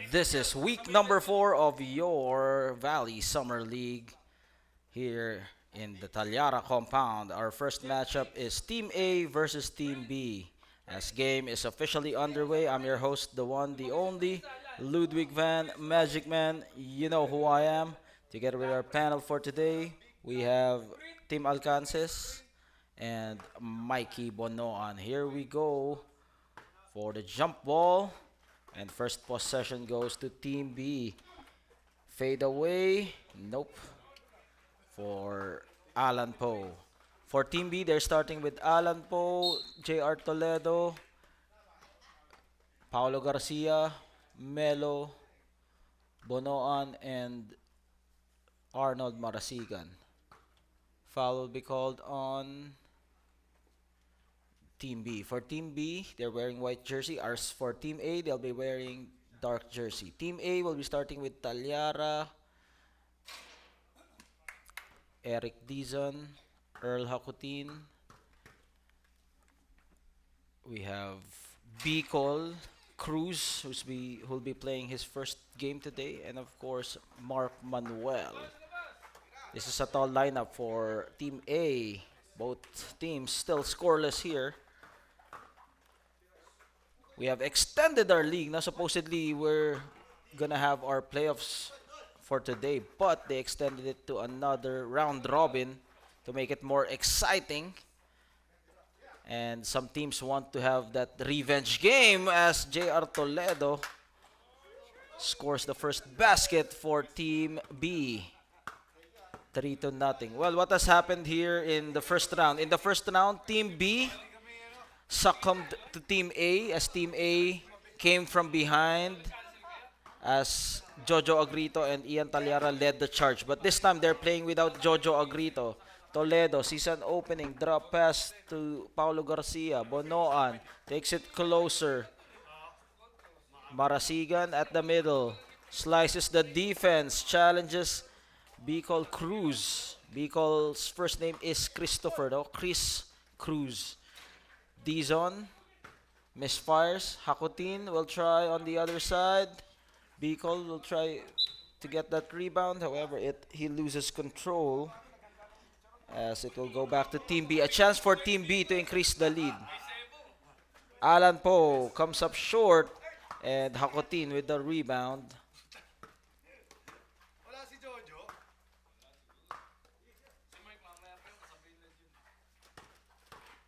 This is week number 4 of your Valley Summer League here in the Talyara compound. Our first matchup is Team A versus Team B. As game is officially underway, I'm your host, the one, the only, Ludwig Van Magic Man. You know who I am. Together with our panel for today, we have Team Alcances and Mikey Bonoan. Here we go for the jump ball. And first possession goes to Team B. Fade away. Nope. For Alan Poe. For Team B, they're starting with Alan Poe, J.R. Toledo, Paulo Garcia, Melo, Bonoan, and Arnold Marasigan. Foul will be called on Team B. For Team B, they're wearing white jersey. As for Team A, they'll be wearing dark jersey. Team A will be starting with Talyara, Eric Dizon, Earl Hakutin. We have Bicol Cruz, who'll be playing his first game today, and of course Mark Manuel. This is a tall lineup for Team A. Both teams still scoreless here. We have extended our league. Now supposedly we're gonna have our playoffs for today, but they extended it to another round robin to make it more exciting. And some teams want to have that revenge game as JR Toledo scores the first basket for Team B. 3 to nothing. Well, what has happened here in the first round? In the first round, Team B succumbed to Team A as Team A came from behind as Jojo Agrito and Ian Talyara led the charge. But this time they're playing without Jojo Agrito. Toledo sees an opening, drop pass to Paulo Garcia. Bonoan takes it closer. Marasigan at the middle. Slices the defense, challenges Bicol Cruz. Bicol's first name is Christopher, though. Chris Cruz. Dizon misfires. Hakutin will try on the other side. Bicol will try to get that rebound. However, he loses control as it will go back to Team B. A chance for Team B to increase the lead. Alan Poe comes up short and Hakotin with the rebound.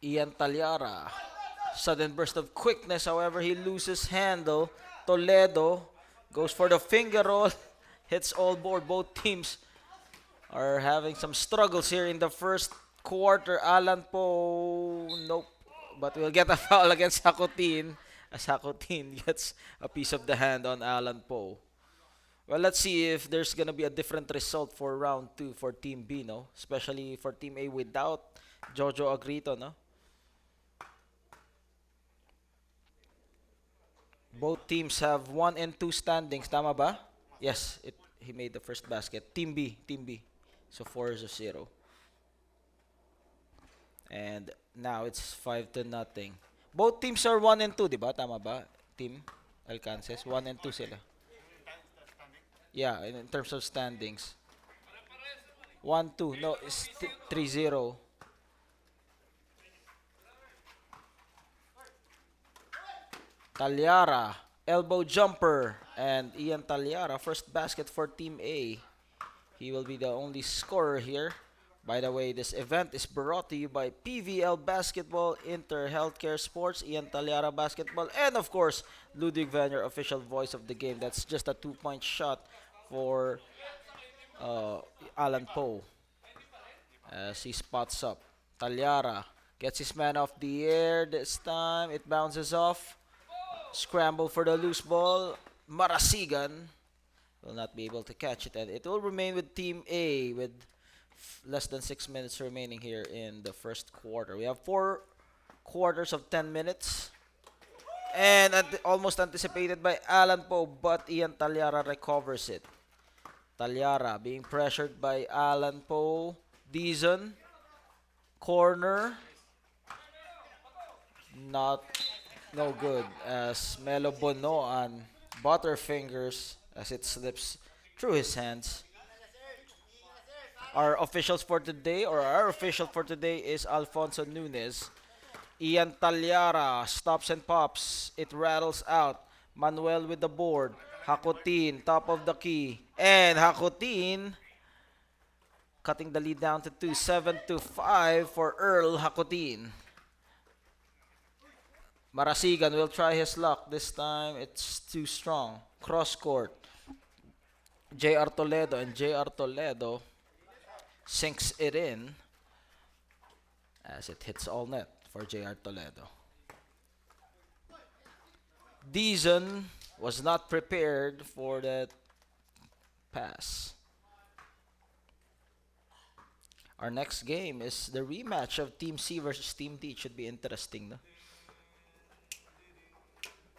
Ian Talyara. Sudden burst of quickness, however, he loses handle. Toledo goes for the finger roll, hits all board. Both teams are having some struggles here in the first quarter. Alan Poe, nope. But we'll get a foul against Hakutin as Hakutin gets a piece of the hand on Alan Poe. Well, let's see if there's gonna be a different result for round 2 for Team B, no? Especially for Team A without Jojo Agrito, no? Both teams have 1 and 2 standings, tama ba? Yes, he made the first basket. Team B. So 4-0. And now it's 5 to nothing. Both teams are 1 and 2, di ba? Tama ba? Team Alcances, 1 and 2 sila. Yeah, in terms of standings. 1-2. No, it's 3-0. Talyara, elbow jumper, and Ian Talyara, first basket for Team A. He will be the only scorer here. By the way, this event is brought to you by PVL Basketball, Inter Healthcare Sports, Ian Talyara Basketball, and of course, Ludwig Van, your official voice of the game. That's just a 2-point shot for uh, Alan Poe as he spots up. Talyara gets his man off the air this time. It bounces off. Scramble for the loose ball. Marasigan will not be able to catch it, and it will remain with Team A with less than 6 minutes remaining here in the first quarter. We have 4 quarters of 10 minutes. And almost anticipated by Alan Poe, but Ian Talyara recovers it. Talyara being pressured by Alan Poe. Dizon. Corner. Not no good as Melo Bonoan Butterfingers as it slips through his hands. Our official for today is Alfonso Nunez. Ian Talyara stops and pops. It rattles out. Manuel with the board. Hakutin, top of the key. And Hakutin cutting the lead down to 2, 7-5 for Earl Hakutin. Marasigan will try his luck. This time it's too strong. Cross court. JR Toledo, and JR Toledo sinks it in as it hits all net for JR Toledo. Deason was not prepared for that pass. Our next game is the rematch of Team C versus Team D. It should be interesting, no?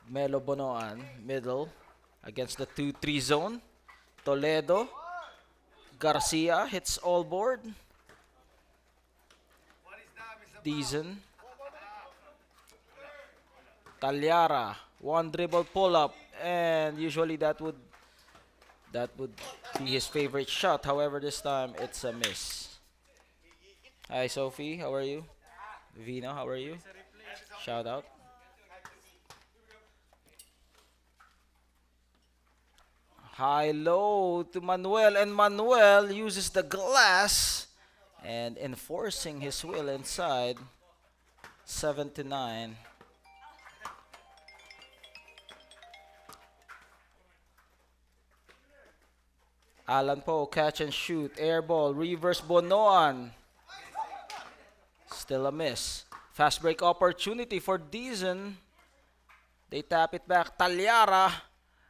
Melo Bonoan, middle, against the 2-3 zone. Toledo. Garcia hits all board. Deason. Talyara. One dribble pull up. And usually that would be his favorite shot. However, this time it's a miss. Hi Sophie, how are you? Vina, how are you? Shout out. High low to Manuel, and Manuel uses the glass and enforcing his will inside. 7-9. Alan Poe, catch and shoot, air ball, reverse Bonoan. Still a miss. Fast break opportunity for Deason. They tap it back. Talyara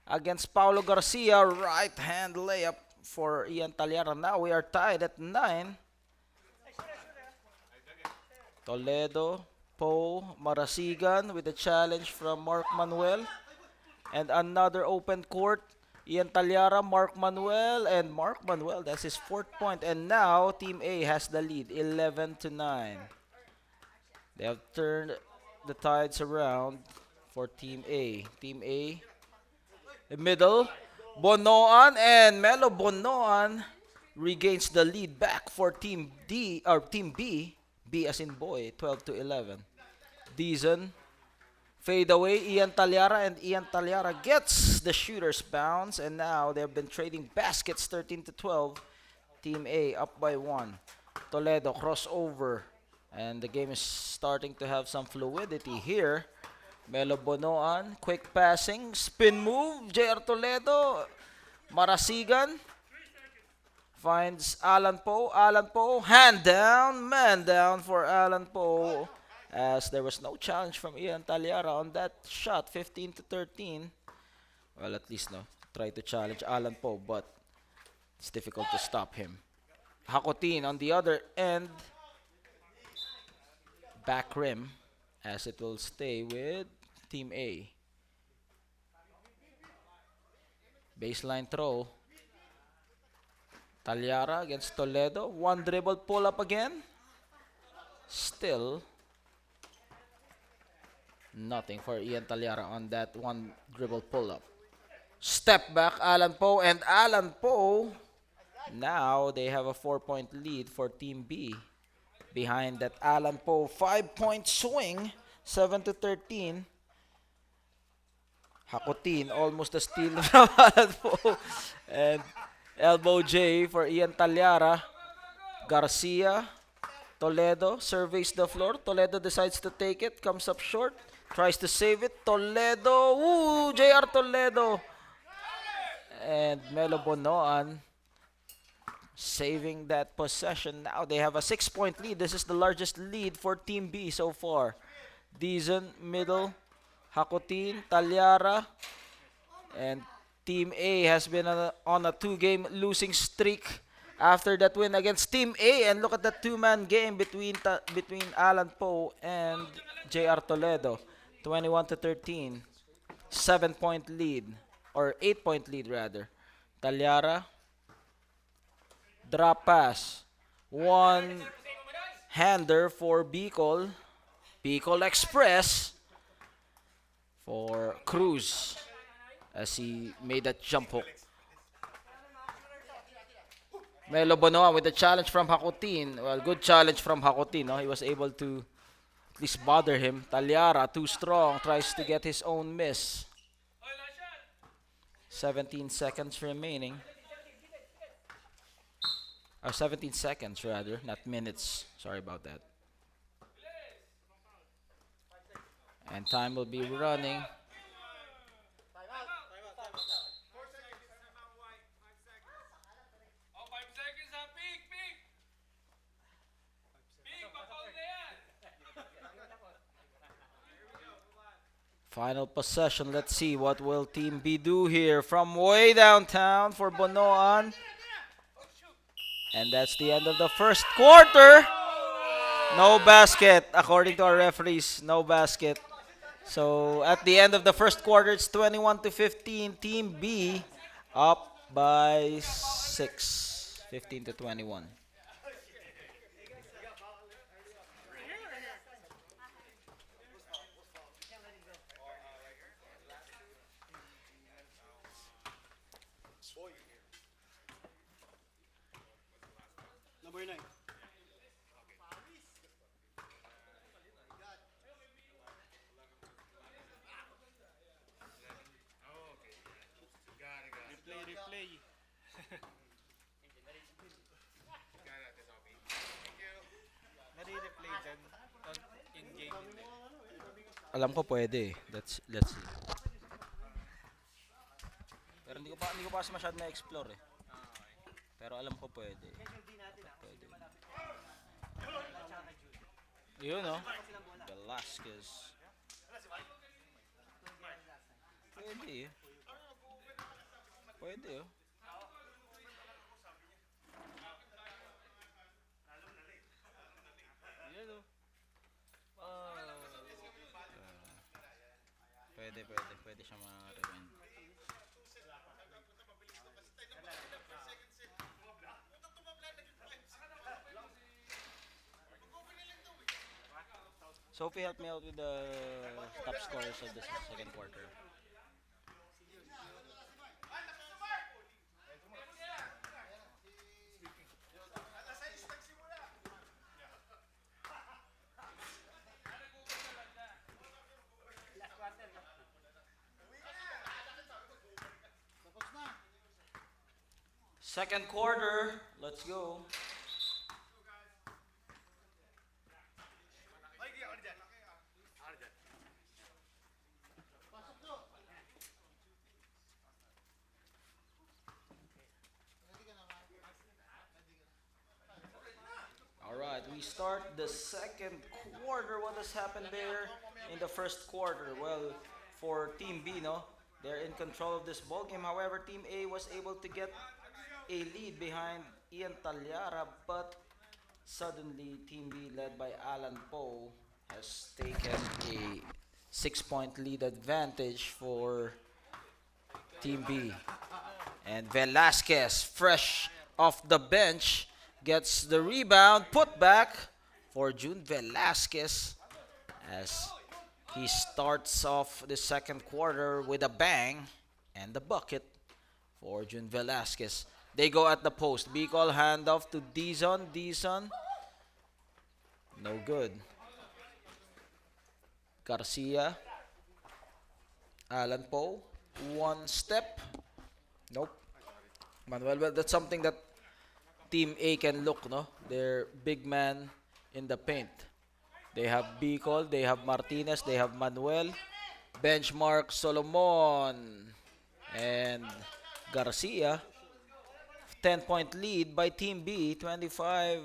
against Paulo Garcia. Right hand layup for Ian Talyara. Now we are tied at 9. Toledo, Poe, Marasigan with a challenge from Mark Manuel. And another open court. Ian Talyara, Mark Manuel, and Mark Manuel, that's his 4th point. And now Team A has the lead, 11-9. They have turned the tides around for Team A. Team A, the middle, Bonoan, and Melo Bonoan regains the lead back for Team D, or Team B, B as in boy, 12-11. Deason, fade away, Ian Talyara, and Ian Talyara gets the shooter's bounce, and now they've been trading baskets, 13-12. Team A up by 1. Toledo crossover, and the game is starting to have some fluidity here. Melo Bonoan, quick passing, spin move, JR Toledo, Marasigan finds Alan Poe. Alan Poe, hand down, man down for Alan Poe, as there was no challenge from Ian Talyara on that shot, 15-13. Well, at least no, try to challenge Alan Poe, but it's difficult to stop him. Hakutin on the other end, back rim, as it will stay with Team A. Baseline throw. Talyara against Toledo. One dribble pull up again. Still nothing for Ian Talyara on that one dribble pull up. Step back, Alan Poe, and Alan Poe. Now they have a 4-point lead for Team B. Behind that Alan Poe 5-point swing, 7-13. Hakutin, almost a steal from Alan Poe. And elbow J for Ian Talyara. Garcia, Toledo surveys the floor. Toledo decides to take it, comes up short, tries to save it. Toledo, ooh, JR Toledo. And Melo Bonoan saving that possession. Now they have a 6-point lead. This is the largest lead for Team B so far. Deason, middle, Hakutin, Talyara, and Team A has been on a 2-game losing streak after that win against Team A. And look at that 2-man game between Alan Poe and JR Toledo. 21-13. 7-point lead, or 8-point lead rather. Talyara, drop pass. One hander for Bicol. Bicol Express for Cruz. as he made that jump hook. Melo Bonoan with the challenge from Hakutin. Well, good challenge from Hakutin. No? He was able to at least bother him. Talyara, too strong, tries to get his own miss. 17 seconds remaining. 17 seconds rather, not minutes. Sorry about that. And time will be running. Final possession. Let's see what will Team B do here from way downtown for Bonoan. And that's the end of the first quarter. No basket, according to our referees. No basket. So at the end of the first quarter, it's 21-15. Team B up by 6. 15-21. Number 9. Replay. Nare-replay dyan. In-game din eh. Alam ko pwede. Let's see. Pero hindi ko pa kasi masyado na-explore eh. Pero alam ko pwede. Pwede. Yun no? Velasquez. Pwede eh. Pwede oh. Yan o. Pwede siya ma-rewind. Sophie, help me out with the top scores of the second quarter. Second quarter, let's go. All right, we start the second quarter. What has happened there in the first quarter? Well, for Team B, no, they're in control of this ball game. However, Team A was able to get a lead behind Ian Talyara, but suddenly Team B, led by Alan Poe, has taken a 6-point lead advantage for Team B. And Velasquez, fresh off the bench, gets the rebound, put back for June Velasquez as he starts off the second quarter with a bang and the bucket for June Velasquez. They go at the post. Bicol handoff to Dizon. Dizon. No good. Garcia. Alan Poe. One step. Nope. Manuel, well, that's something that Team A can look, no? They're big man in the paint. They have Bicol, they have Martinez, they have Manuel, Benchmark, Solomon, and Garcia. 10-point lead by Team B, 25-15.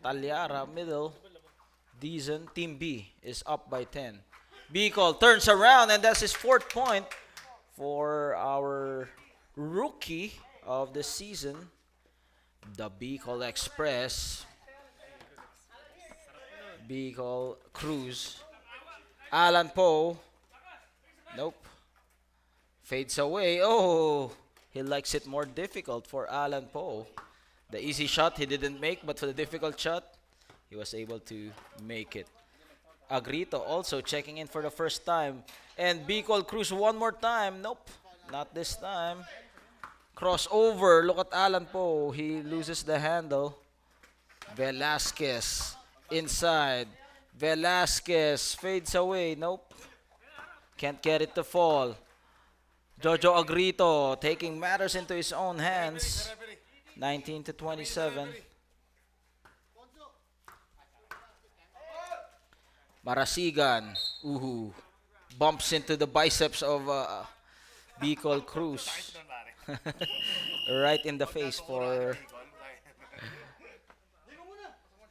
Talyara, middle. Dizon, Team B is up by 10. Bicol turns around, and that's his 4th point for our rookie of the season, the Bicol Express. Bicol Cruz. Alan Poe. Nope. Fades away. Oh, he likes it more difficult for Alan Poe. The easy shot he didn't make, but for the difficult shot, he was able to make it. Agrito also checking in for the first time. And Bicol Cruz one more time. Nope, not this time. Crossover. Look at Alan Poe. He loses the handle. Velasquez inside. Velasquez fades away. Nope. Can't get it to fall. Jojo Agrito taking matters into his own hands. 19 to 27. Marasigan. Uhu. Bumps into the biceps of Bicol Cruz. Right in the face for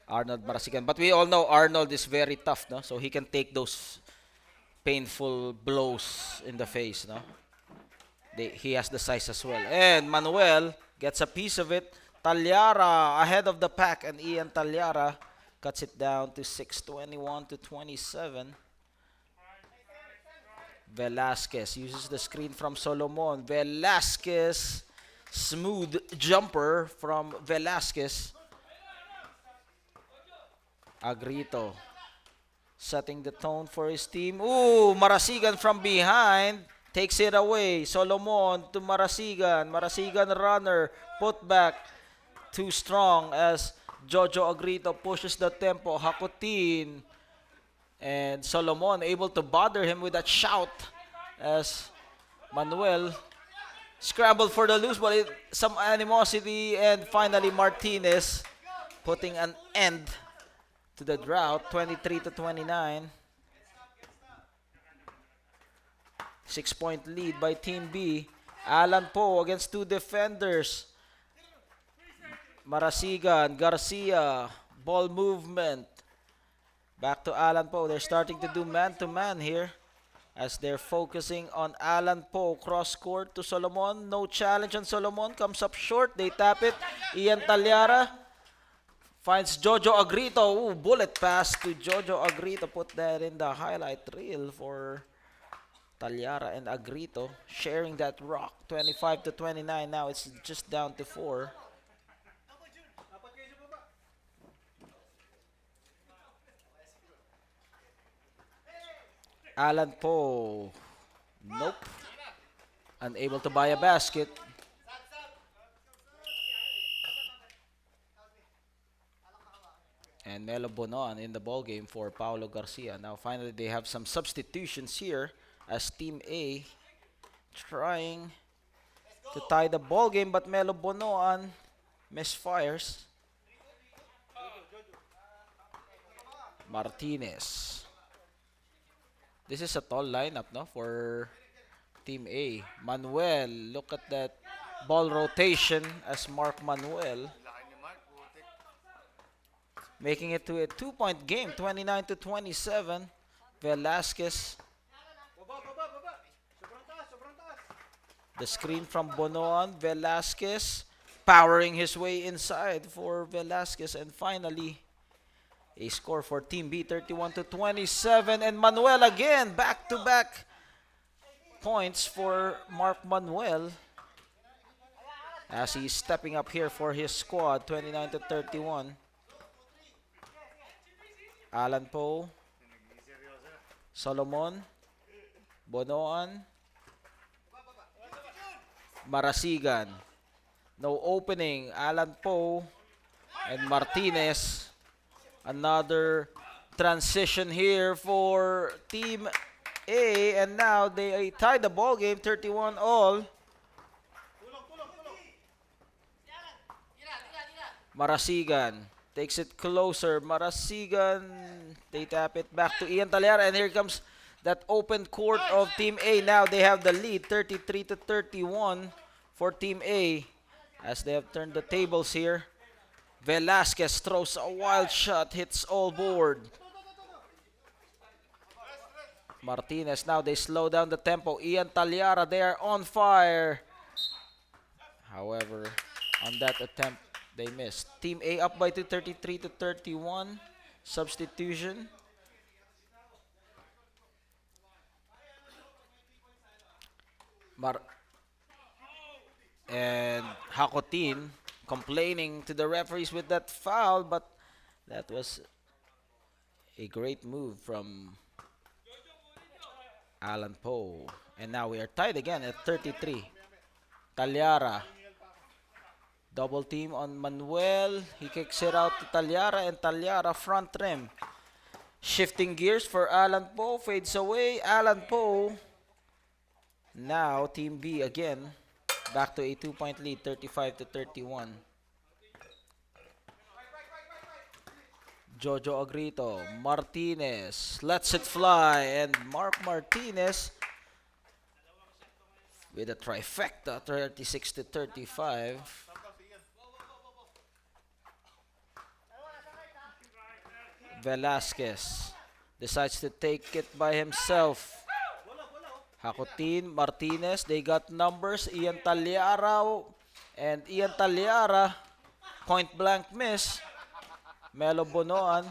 Arnold Marasigan. But we all know Arnold is very tough, no? So he can take those painful blows in the face, no? He has the size as well. And Manuel gets a piece of it. Talyara ahead of the pack, and Ian Talyara cuts it down to 6:21 to 27. Velasquez uses the screen from Solomon. Velasquez, smooth jumper from Velasquez. Agrito setting the tone for his team. Ooh, Marasigan from behind. Takes it away. Solomon to Marasigan. Marasigan runner. Put back. Too strong as Jojo Agrito pushes the tempo. Hakutin. And Solomon able to bother him with that shout as Manuel scrambled for the loose ball. Some animosity, and finally Martinez putting an end to the drought. 23 to 29. 6-point lead by Team B. Alan Poe against two defenders. Marasigan, Garcia, ball movement. Back to Alan Poe. They're starting to do man-to-man here as they're focusing on Alan Poe. Cross court to Solomon. No challenge on Solomon. Comes up short. They tap it. Ian Talyara finds Jojo Agrito. Ooh, bullet pass to Jojo Agrito. Put that in the highlight reel for Talyara and Agrito sharing that rock. 25 to 29 now. It's just down to 4. Alan Poe. Nope. Unable to buy a basket. And Melo Bonon in the ball game for Paulo Garcia. Now finally they have some substitutions here as Team A trying to tie the ball game, but Melo Bonoan misfires. Martinez. This is a tall lineup, no, for Team A. Manuel, look at that ball rotation as Mark Manuel making it to a 2-point game, 29 to 27. Velasquez. The screen from Bonoan. Velasquez powering his way inside for Velasquez. And finally, a score for Team B, 31 to 27. And Manuel again, back-to-back points for Mark Manuel as he's stepping up here for his squad, 29 to 31. Alan Poe, Solomon, Bonoan, Marasigan. No opening. Alan Poe and Martinez. Another transition here for Team A, and now they tie the ball game 31 all. Marasigan takes it closer. Marasigan, they tap it back to Ian Talyara, and here comes that open court of Team A. Now they have the lead, 33 to 31 for Team A as they have turned the tables here. Velasquez throws a wild shot, hits all board. Martinez, now they slow down the tempo. Ian Talyara, they are on fire. However, on that attempt, they missed. Team A up by 2, 33 to 31. Substitution. And Hakotin complaining to the referees with that foul, but that was A great move from Alan Poe. And now we are tied again at 33. Talyara. Double team on Manuel. He kicks it out to Talyara, and Talyara front rim. Shifting gears for Alan Poe. Fades away. Alan Poe. Now Team B again. Back to a 2-point lead, 35 to 31. Jojo Agrito. Martinez lets it fly, and Mark Martinez with a trifecta, 36 to 35. Velasquez decides to take it by himself. Hakutin, Martinez, they got numbers. Ian Talyara, and Ian Talyara, point blank miss. Melo Bonoan.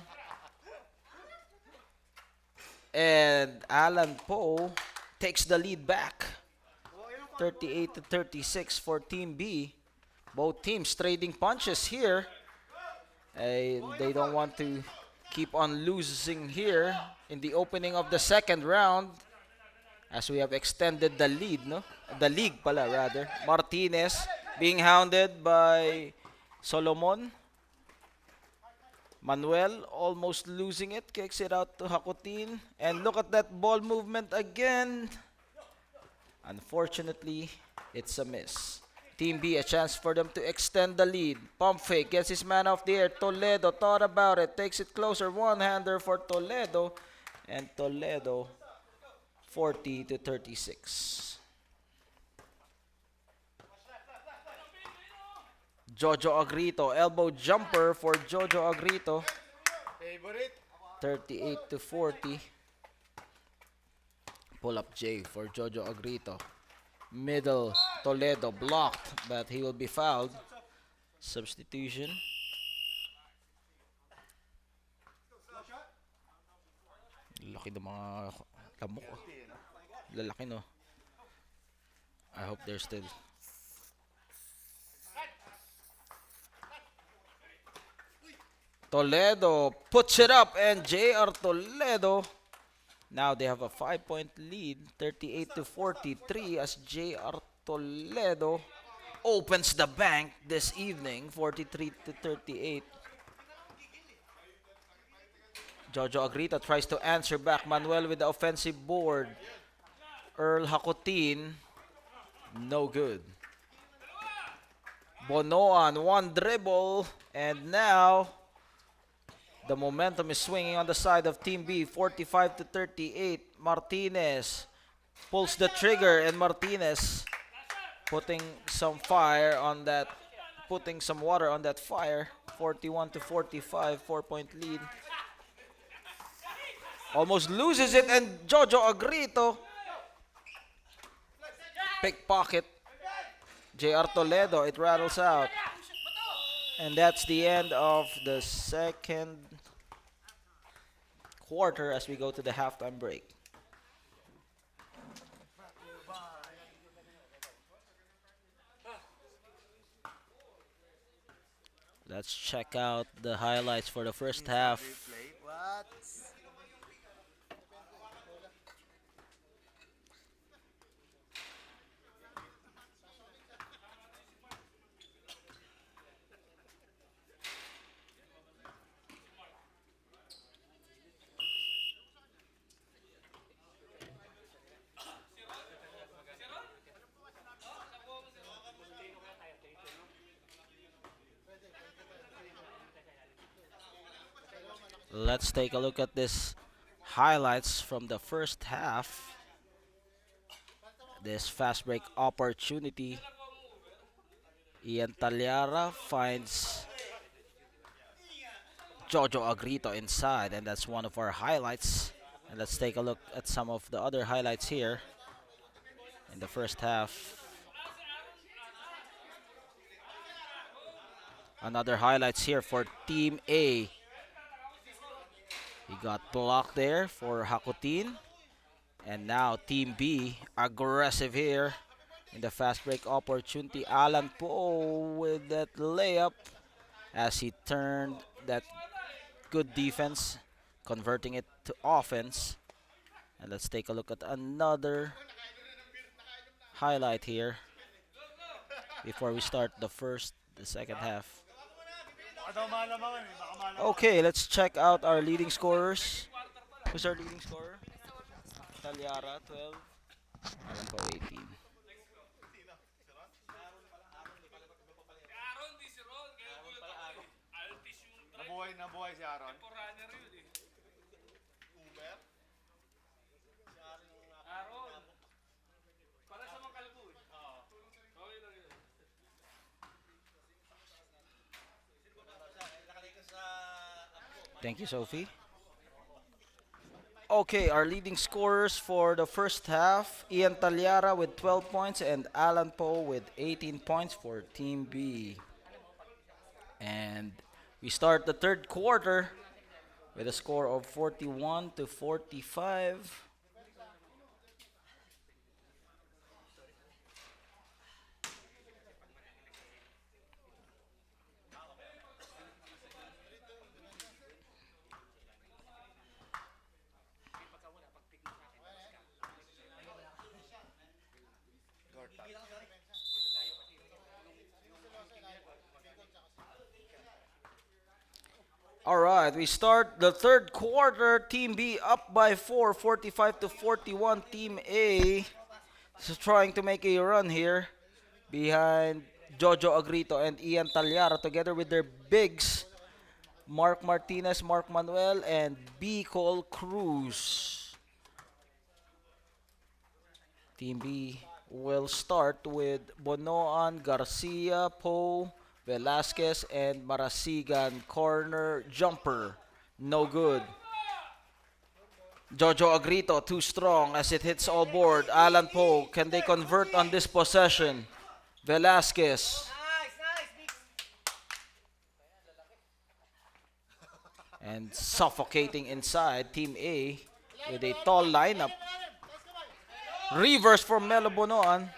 And Alan Poe takes the lead back. 38 to 36 for Team B. Both teams trading punches here. They don't want to keep on losing here in the opening of the second round, as we have extended the lead, no? The league pala, rather. Martinez being hounded by Solomon. Manuel almost losing it, kicks it out to Hakutin. And look at that ball movement again. Unfortunately, it's a miss. Team B, a chance for them to extend the lead. Pump fake, gets his man off the air. Toledo thought about it, takes it closer. One-hander for Toledo. And Toledo, 40 to 36. Jojo Agrito, elbow jumper for Jojo Agrito. 38 to 40. Pull up J for Jojo Agrito. Middle, Toledo blocked, but he will be fouled. Substitution. Laki ng mga lamok. Lalaki, no? I hope they're still. Toledo puts it up, and JR Toledo. Now they have a 5-point lead, 38 to 43, as JR Toledo opens the bank this evening, 43 to 38. Jojo Agrito tries to answer back. Manuel with the offensive board. Earl Hakutin, no good. Bonoan, one dribble, and now the momentum is swinging on the side of Team B, 45 to 38. Martinez pulls the trigger, and Martinez putting some fire on that, putting some water on that fire. 41 to 45, 4-point lead. Almost loses it, and Jojo Agrito pickpocket. JR Toledo, it rattles out. And that's the end of the second quarter as we go to the halftime break. Let's check out the highlights for the first half. Let's take a look at this highlights from the first half. This fast break opportunity. Ian Talyara finds Jojo Agrito inside, and that's one of our highlights. And let's take a look at some of the other highlights here in the first half. Another highlights here for Team A. He got blocked there for Hakutin. And now Team B, aggressive here in the fast break opportunity. Alan Poe with that layup as he turned that good defense converting it to offense. And let's take a look at another highlight here before we start the second half. Okay, let's check out our leading scorers. Who's our leading scorer? Talyara, 12. Alam ko, 18. Nabuhay si Aaron. Thank you, Sophie. Okay, our leading scorers for the first half, Ian Talyara with 12 points and Alan Poe with 18 points for Team B. And we start the third quarter with a score of 41-45. All right, we start the third quarter. Team B up by 4, 45-41. Team A is trying to make a run here behind Jojo Agrito and Ian Talyara together with their bigs, Mark Martinez, Mark Manuel, and B. Cole Cruz. Team B will start with Bonoan, Garcia, Poe, Velasquez, and Marasigan. Corner jumper, no good. Jojo Agrito too strong as it hits all board. Alan Poe, can they convert on this possession? Velasquez. And suffocating inside Team A with a tall lineup. Reverse from Melo Bonoan.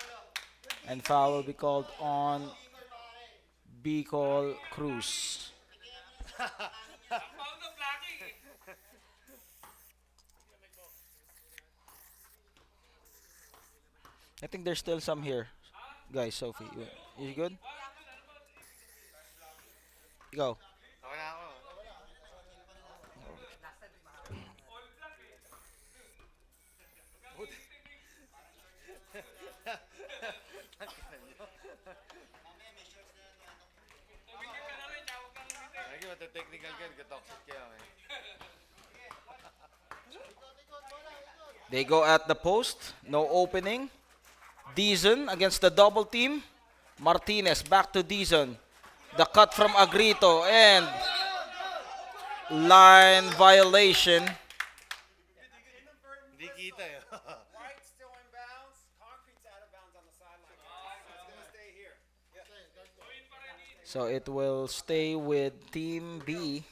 And foul will be called on Bicol Cruz. I think there's still some here. Guys, Sophie, you good? Go. Okay na ako. Lagi mata-technical ka, nagka-toxic kayo eh. They go at the post. No opening. Dizon against the double team. Martinez back to Dizon. The cut from Agrito and line violation. Hindi kita eh. White's still in bounds. Concrete's out of bounds on the sideline. It's gonna stay here. So it will stay with Team B.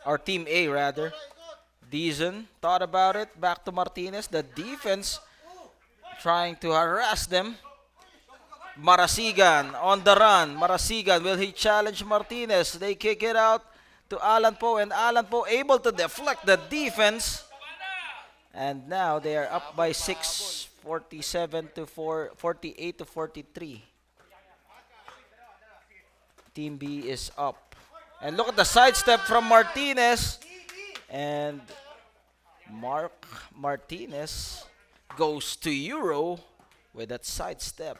Or Team A rather. Dizon thought about it. Back to Martinez. The defense trying to harass them. Marasigan on the run. Marasigan, will he challenge Martinez? They kick it out to Alan Poe, and Alan Poe able to deflect the defense. And now they are up by 6, 48-43. Team B is up. And look at the sidestep from Martinez. And Mark Martinez goes to Euro with that sidestep.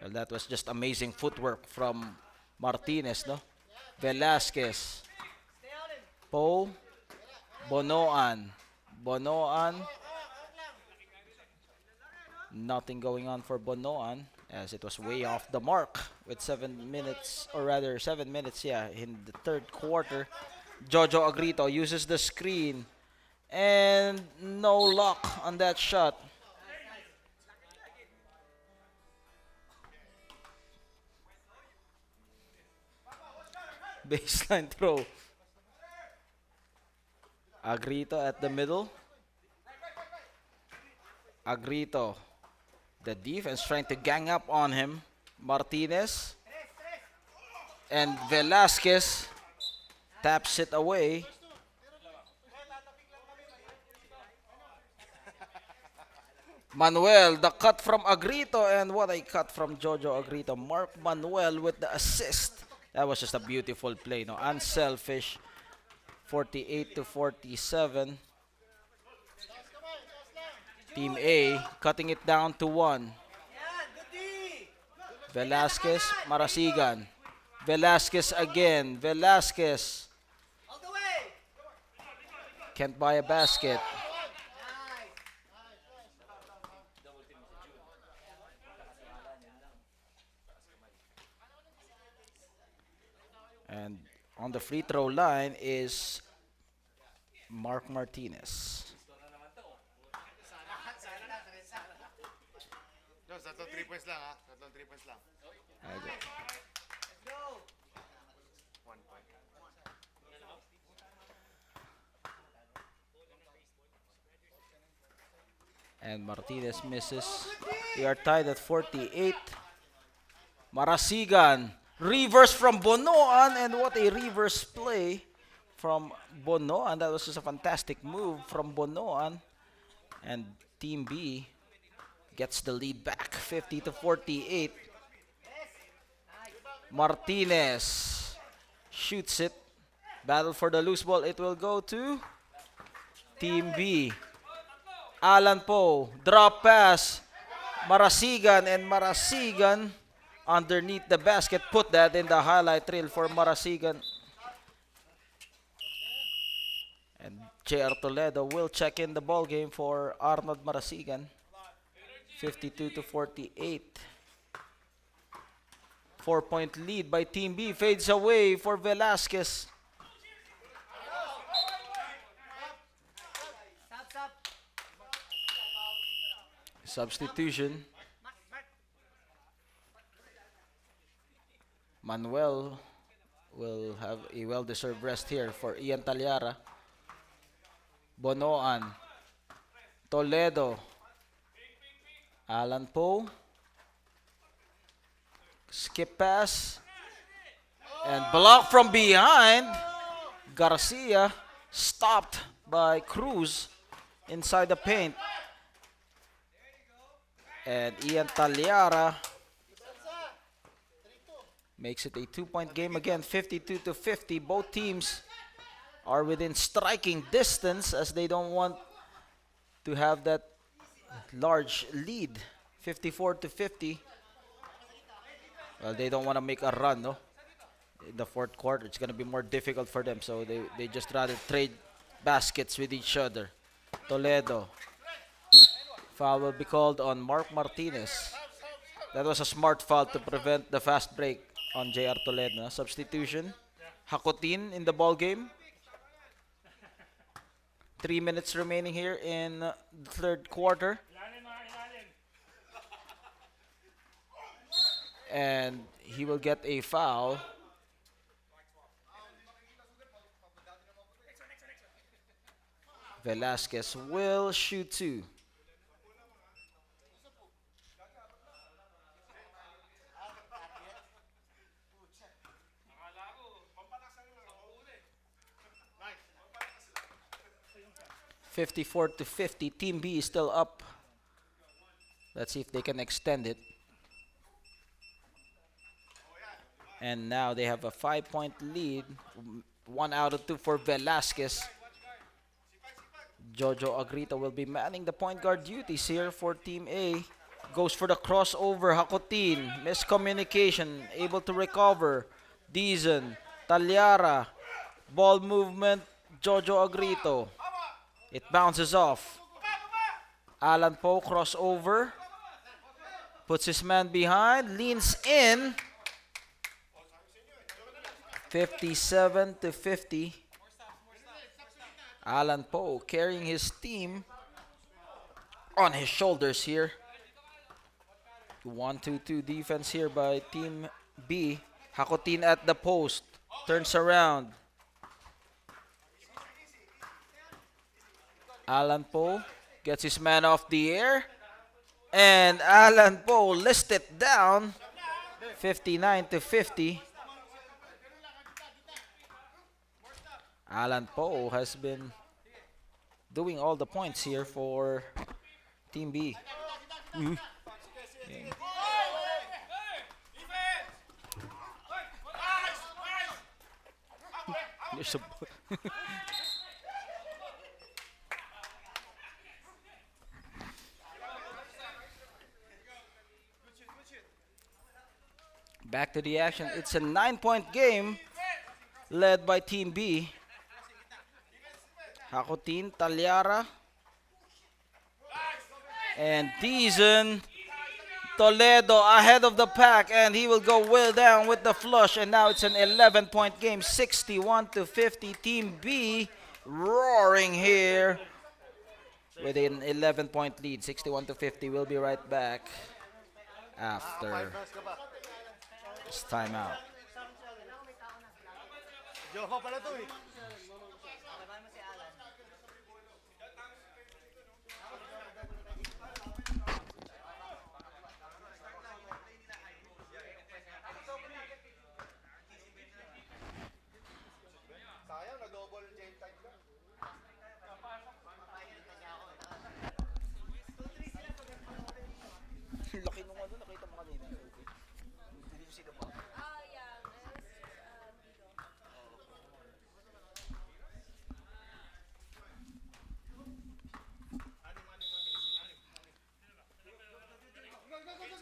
Well, that was just amazing footwork from Martinez, no? Velasquez. Poe. Bonoan. Bonoan. Nothing going on for Bonoan as it was way off the mark with 7 minutes, or rather 7 minutes, yeah, in the third quarter. Jojo Agrito uses the screen and no luck on that shot. Baseline throw. Agrito at the middle. Agrito. The defense trying to gang up on him. Martinez. And Velasquez taps it away. Manuel, the cut from Agrito, and what a cut from Jojo Agrito. Mark Manuel with the assist. That was just a beautiful play, no? Unselfish. 48 to 47. Team A cutting it down to 1. Velasquez, Marasigan. Velasquez again. Velasquez. Can't buy a basket. And on the free throw line is Mark Martinez. Dos, tatlong 3 points lang ha. Tatlong 3 points lang. Okay. 1 point. And Martinez misses. We are tied at 48. Marasigan. Reverse from Bonoan. And what a reverse play from Bonoan. That was just a fantastic move from Bonoan. And Team B gets the lead back. 50 to 48. Martinez shoots it. Battle for the loose ball. It will go to Team B. Alan Poe, drop pass, Marasigan, and Marasigan underneath the basket. Put that in the highlight reel for Marasigan. And JR Toledo will check in the ball game for Arnold Marasigan. 52 to 48. 4-point lead by Team B. Fades away for Velasquez. Substitution. Manuel will have a well-deserved rest here for Ian Talyara. Bonoan. Toledo. Alan Poe. Skip pass. And block from behind. Garcia stopped by Cruz inside the paint. And Ian Talyara makes it a 2-point game again, 52 to 50. Both teams are within striking distance as they don't want to have that large lead. 54 to 50. Well, they don't want to make a run, no? In the fourth quarter, it's going to be more difficult for them, so they just rather trade baskets with each other. Toledo. Foul will be called on Mark Martinez. That was a smart foul to prevent the fast break on JR Toledo. Substitution. Hakutin in the ball game. 3 minutes remaining here in the third quarter. And he will get a foul. Velasquez will shoot 2. $54 to 50. Team B is still up. Let's see if they can extend it. And now they have a 5-point lead. 1 out of 2 for Velasquez. Jojo Agrito will be manning the point guard duties here for Team A. Goes for the crossover. Hakutin. Miscommunication. Able to recover. Dizon. Talyara. Ball movement. Jojo Agrito. It bounces off. Alan Poe crossover. Puts his man behind. Leans in. 57 to 50. Alan Poe carrying his team on his shoulders here. 1-2-2 defense here by Team B. Hakutin at the post. Turns around. Alan Poe gets his man off the air. And Alan Poe lists it down. 59 to 50. Alan Poe has been doing all the points here for Team B. There's a Back to the action. It's a 9-point game led by Team B. Hakutin, Talyara, and Dizon. Toledo ahead of the pack, and he will go well down with the flush. And now it's an 11-point game, 61-50. Team B roaring here with an 11-point lead, 61-50. We'll be right back after this timeout. Jowa pala to eh. Sayang, na-double game time ka. Laki nung ano, nakita mo kanina. Did you see the ball?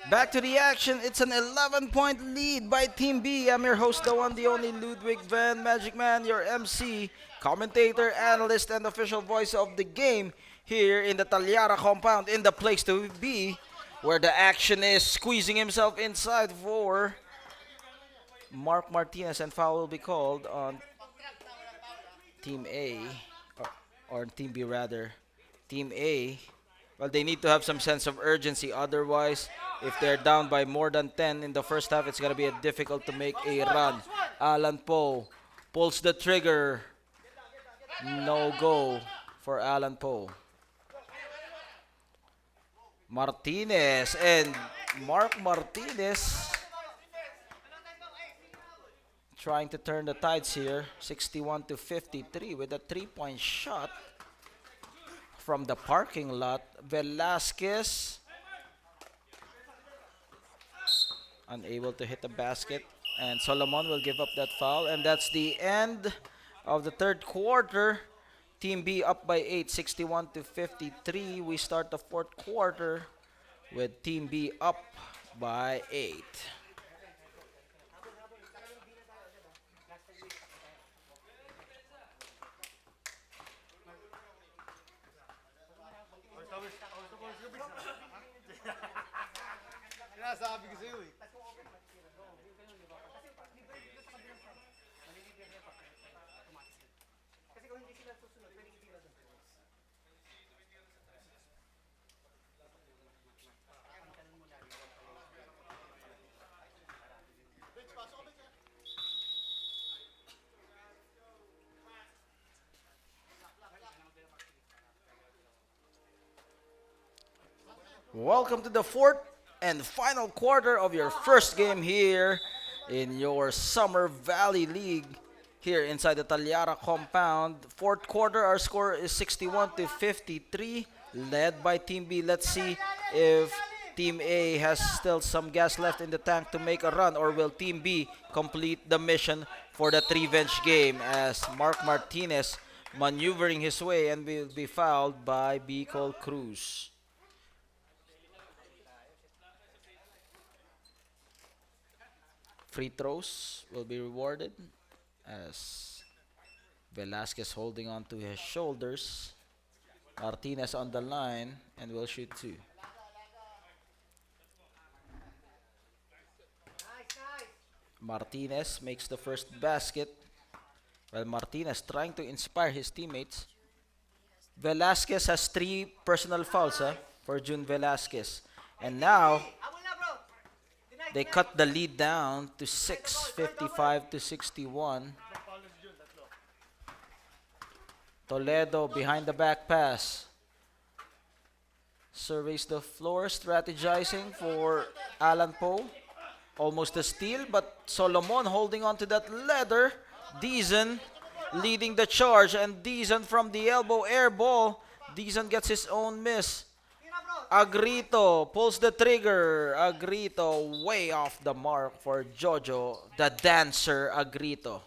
Back to the action. It's an 11-point lead by Team B. I'm your host, the one, the only Ludwig Van Magic Man, your MC, commentator, analyst, and official voice of the game here in the Talyara compound, in the place to be, where the action is squeezing himself inside for Mark Martinez, and foul will be called on Team A, or Team B rather. Team A, well, they need to have some sense of urgency. Otherwise, if they're down by more than 10 in the first half, it's going to be difficult to make a run. Alan Poe pulls the trigger. No go for Alan Poe. Martinez, and Mark Martinez trying to turn the tides here. 61-53 with a 3-point shot from the parking lot. Velasquez unable to hit the basket, and Solomon will give up that foul, and that's the end of the third quarter. Team B up by 8, 61-53. We start the fourth quarter with Team B up by 8. Sinasabi ko sa'yo eh. Welcome to the fourth and final quarter of your first game here in your Summer Valley League here inside the Talyara compound. Fourth quarter, our score is 61-53, led by Team B. Let's see if Team A has still some gas left in the tank to make a run, or will Team B complete the mission for the revenge game, as Mark Martinez maneuvering his way and will be fouled by Bicol Cruz. Free throws will be rewarded as Velasquez holding on to his shoulders. Martinez on the line and will shoot 2. Martinez makes the first basket. Well, Martinez trying to inspire his teammates. Velasquez has 3 personal fouls for June Velasquez. And now they cut the lead down to 6, 55-61. Toledo behind the back pass. Surveys the floor, strategizing for Alan Poe. Almost a steal, but Solomon holding on to that leather. Dizon leading the charge, and Dizon from the elbow, air ball. Dizon gets his own miss. Agrito pulls the trigger. Agrito way off the mark for Jojo, the dancer Agrito.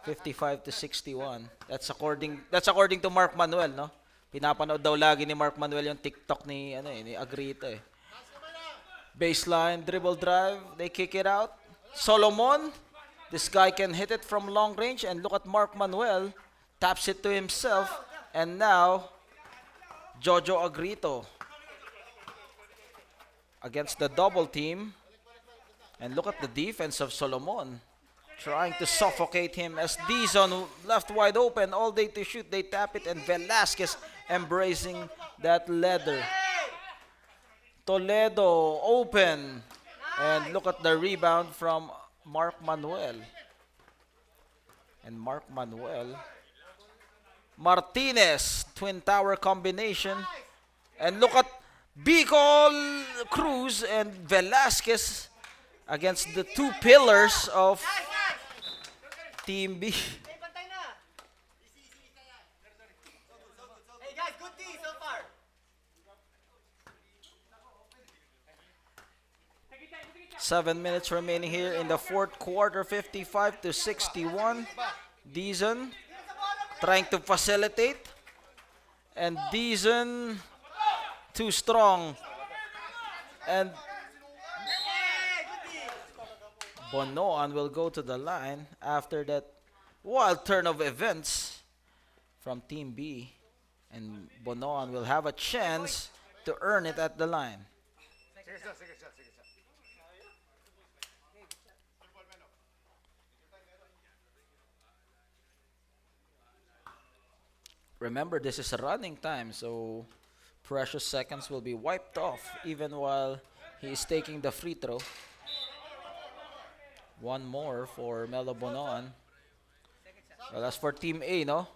55 to 61. That's according to Mark Manuel, no? Pinapanood daw lagi ni Mark Manuel yung TikTok ni ni Agrito eh. Baseline dribble drive, they kick it out. Solomon, this guy can hit it from long range, and look at Mark Manuel, taps it to himself, and now Jojo Agrito against the double team. And look at the defense of Solomon, trying to suffocate him as Dizon left wide open, all day to shoot. They tap it, and Velasquez embracing that leather. Toledo open, and look at the rebound from Mark Manuel. And Mark Manuel, Martinez, twin tower combination, and look at Bicol Cruz and Velasquez against the two pillars of Team B. Hey, pantay na. Hey guys, good D so far. 7 minutes remaining here in the fourth quarter, 55 to 61. Dizon trying to facilitate, and Dizon too strong, and Bonoan will go to the line after that wild turn of events from Team B, and Bonoan will have a chance to earn it at the line. Sige shot, sige shot, sige shot. Remember, this is a running time, so precious seconds will be wiped off even while he is taking the free throw. One more for Melo Bonoan. Well, as for Team A, no?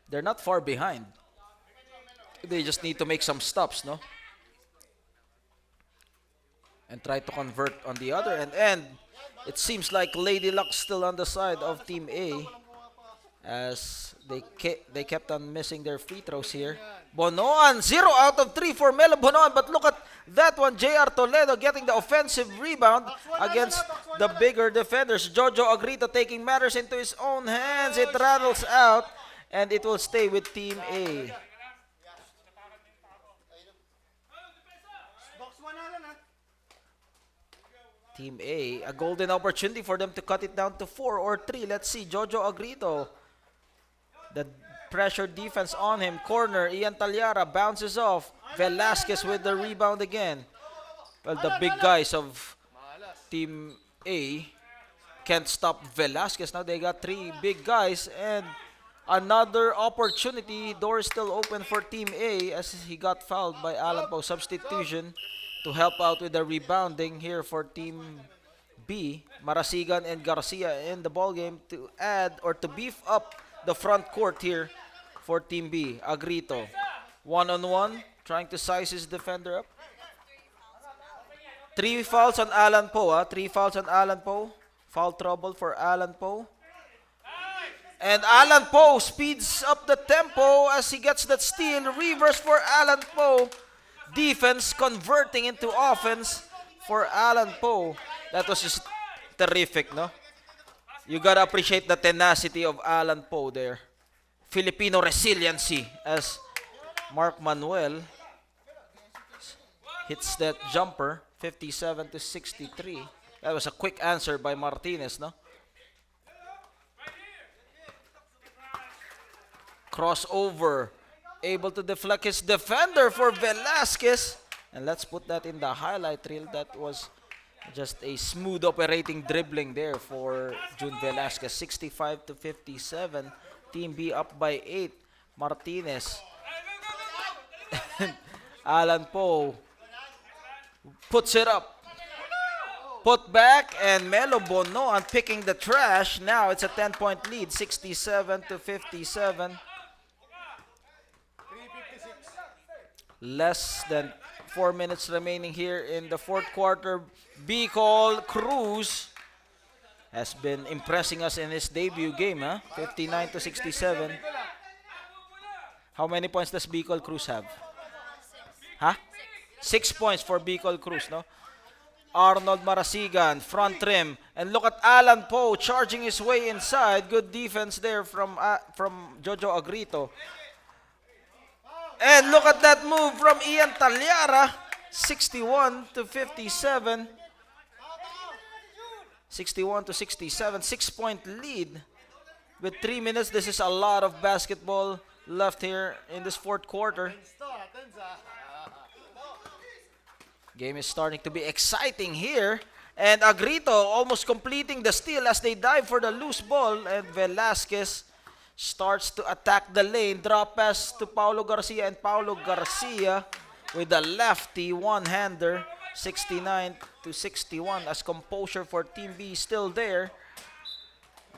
They're not far behind. They just need to make some stops, no? And try to convert on the other end. And it seems like Lady Luck still on the side of Team A, as they kept on missing their free throws here. Bonoan, 0 out of 3 for Melo Bonoan, but look at that one, JR Toledo getting the offensive rebound against the bigger defenders. Jojo Agrito taking matters into his own hands. It rattles out, and it will stay with Team A. Box 1 na lang ha. Team A, a golden opportunity for them to cut it down to 4 or 3. Let's see, Jojo Agrito. The pressure defense on him. Corner, Ian Talyara bounces off. Velasquez with the rebound again. Well, the big guys of Team A can't stop Velasquez. Now they got 3 big guys, and another opportunity. Door is still open for Team A as he got fouled by Alan Poe. Substitution to help out with the rebounding here for Team B. Marasigan and Garcia in the ball game to add or to beef up the front court here for Team B. Agrito, one-on-one, trying to size his defender up. 3 fouls on Alan Poe. 3 fouls on Alan Poe. Foul trouble for Alan Poe. And Alan Poe speeds up the tempo as he gets that steal. Reverse for Alan Poe. Defense converting into offense for Alan Poe. That was just terrific, no? You gotta appreciate the tenacity of Alan Poe there. Filipino resiliency as Mark Manuel hits that jumper, 57 to 63. That was a quick answer by Martinez, no? Crossover, able to deflect his defender for Velasquez. And let's put that in the highlight reel. That was just a smooth operating dribbling there for June Velasquez. 65 to 57. Team B up by 8. Martinez. Alan Poe puts it up. Put back, and Melo Bonoan picking the trash. Now it's a 10-point lead, 67 to 57. 356. Less than 4 minutes remaining here in the fourth quarter. Bicol Cruz has been impressing us in his debut game, 59 to 67. How many points does Bicol Cruz have? Huh? 6 points for Bicol Cruz, no? Arnold Marasigan, front rim. And look at Alan Poe charging his way inside. Good defense there from Jojo Agrito. And look at that move from Ian Talyara. 61 to 57. 61 to 67. 6-point lead. With 3 minutes, this is a lot of basketball left here in this fourth quarter. Game is starting to be exciting here. And Agrito almost completing the steal as they dive for the loose ball. And Velasquez starts to attack the lane. Drop pass to Paulo Garcia. And Paulo Garcia with the lefty one-hander. 69 to 61 as composure for Team B is still there.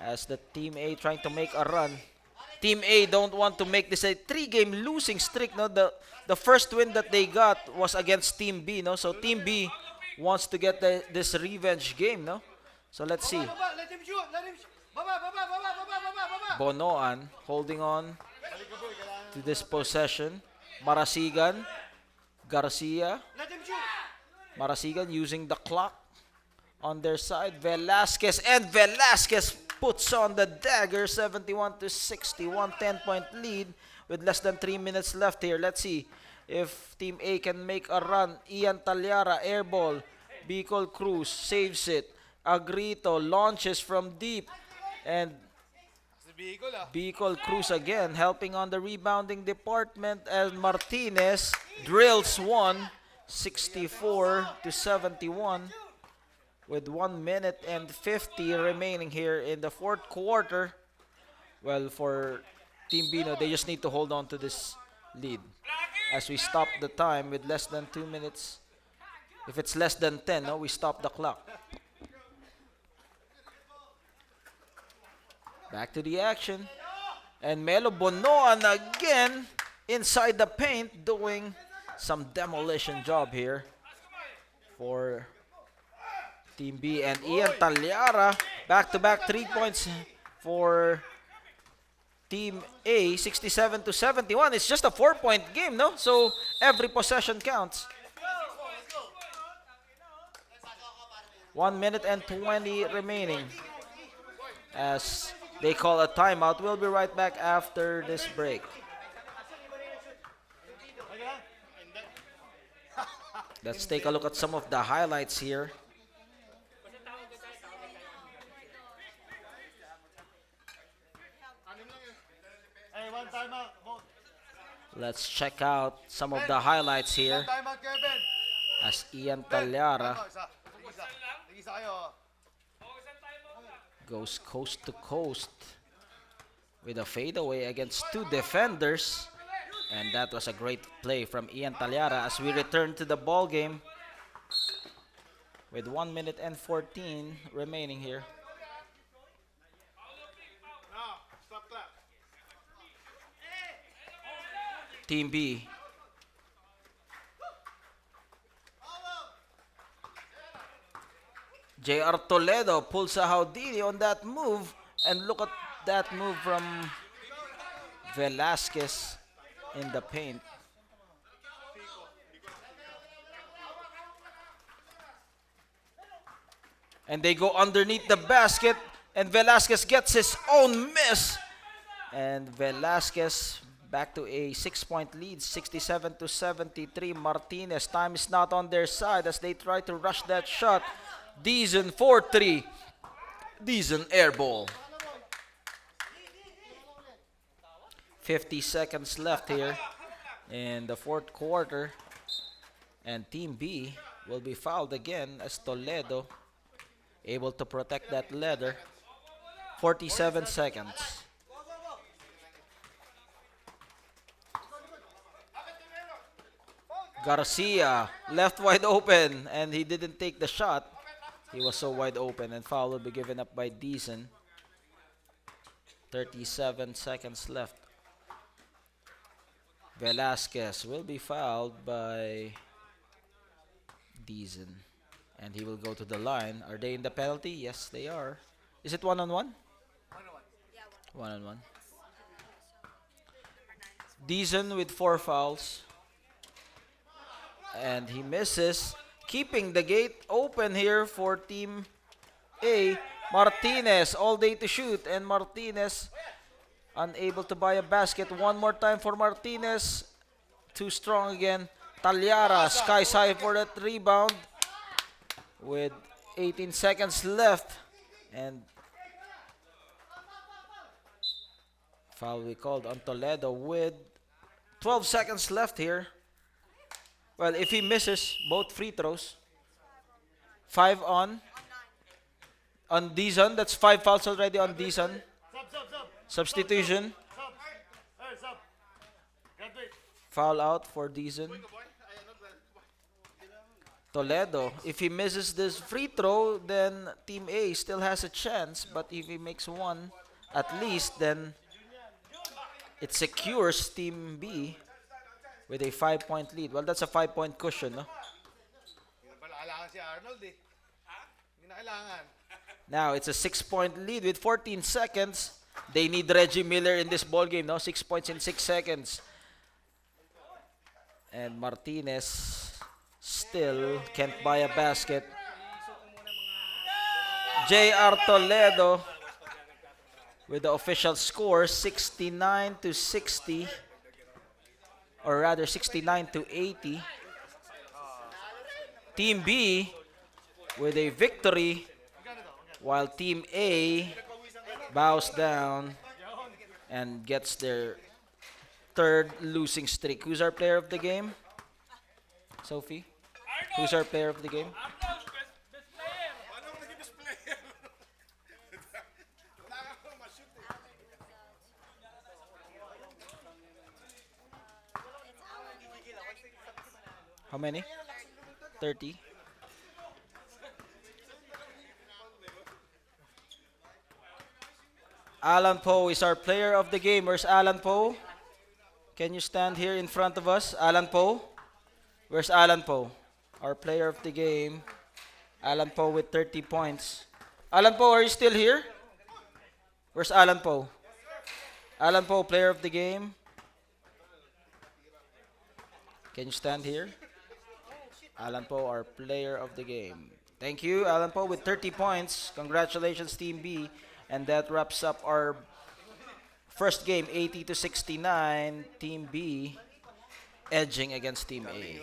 As the Team A trying to make a run. Team A don't want to make this a 3-game losing streak. No, the first win that they got was against Team B. No, so Team B wants to get this revenge game. No, so let's see. Let him shoot. Let him shoot. Baba. Bonoan holding on to this possession. Marasigan, Garcia. Let him shoot. Marasigan using the clock on their side. Velasquez, and Velasquez puts on the dagger. 71 to 61, 10-point lead with less than 3 minutes left here. Let's see if Team A can make a run. Ian Talyara, air ball. Bicol Cruz saves it. Agrito launches from deep. And Bicol Cruz again helping on the rebounding department. And Martinez drills one. 64 to 71. With 1 minute and 50 remaining here in the fourth quarter. Well, for Team Bino, they just need to hold on to this lead. As we stop the time with less than 2 minutes. If it's less than 10, no, we stop the clock. Back to the action. And Melo Bonoan again inside the paint doing some demolition job here for Team B. And Ian Talyara, back-to-back 3 points for Team A, 67 to 71. It's just a 4-point game, no? So every possession counts. 1 minute and 20 remaining as they call a timeout. We'll be right back after this break. Let's take a look at some of the highlights here. Hey, one timeout. Let's check out some of the highlights here Timeout, Kevin. as Ian Talyara Isa kayo. goes coast to coast with a fadeaway against 2 defenders. And that was a great play from Ian Talyara as we return to the ball game with 1 minute and 14 remaining here. Team B. J.R. Toledo pulls a Houdini on that move. And look at that move from Velasquez in the paint. And they go underneath the basket. And Velasquez gets his own miss. And Velasquez back to a 6-point lead, 67 to 73. Martinez, time is not on their side as they try to rush that shot. Deason 4-3. Deason air ball. 50 seconds left here in the fourth quarter. And Team B will be fouled again as Toledo able to protect that leather. 47 seconds. Garcia left wide open and he didn't take the shot. He was so wide open and foul will be given up by Deason. 37 seconds left. Velasquez will be fouled by Deason. And he will go to the line. Are they in the penalty? Yes, they are. Is it one-on-one? One-on-one. Deason with 4 fouls. And he misses, keeping the gate open here for Team A. Martinez all day to shoot, and Martinez unable to buy a basket. One more time for Martinez. Too strong again. Talyara skies high for that rebound with 18 seconds left. And foul we called on Toledo with 12 seconds left here. Well, if he misses both free throws, 5 on Dizon. That's 5 fouls already on Dizon. Substitution. Sub. Graduate. Foul out for Dizon. Toledo. If he misses this free throw, then Team A still has a chance. But if he makes one at least, then it secures Team B with a 5-point lead. Well, that's a 5-point cushion, no? Hindi na pala kailangan si Arnold eh. Hindi na kailangan. Now, it's a 6-point lead with 14 seconds. They need Reggie Miller in this ball game, no? 6 points in 6 seconds. And Martinez still can't buy a basket. J.R. Toledo with the official score 69 to 60, or rather 69 to 80. Team B with a victory, while Team A bows down and gets their third losing streak. Who's our player of the game? Sophie? Who's our player of the game? Anong naging best player? Wala ka akong ma-shoot eh. How many? 30. Alan Poe is our player of the game. Where's Alan Poe? Can you stand here in front of us? Alan Poe? Where's Alan Poe? Our player of the game. Alan Poe with 30 points. Alan Poe, are you still here? Where's Alan Poe? Alan Poe, player of the game. Can you stand here? Alan Poe, our player of the game. Thank you, Alan Poe, with 30 points. Congratulations, Team B. And that wraps up our first game, 80 to 69. Team B edging against Team A.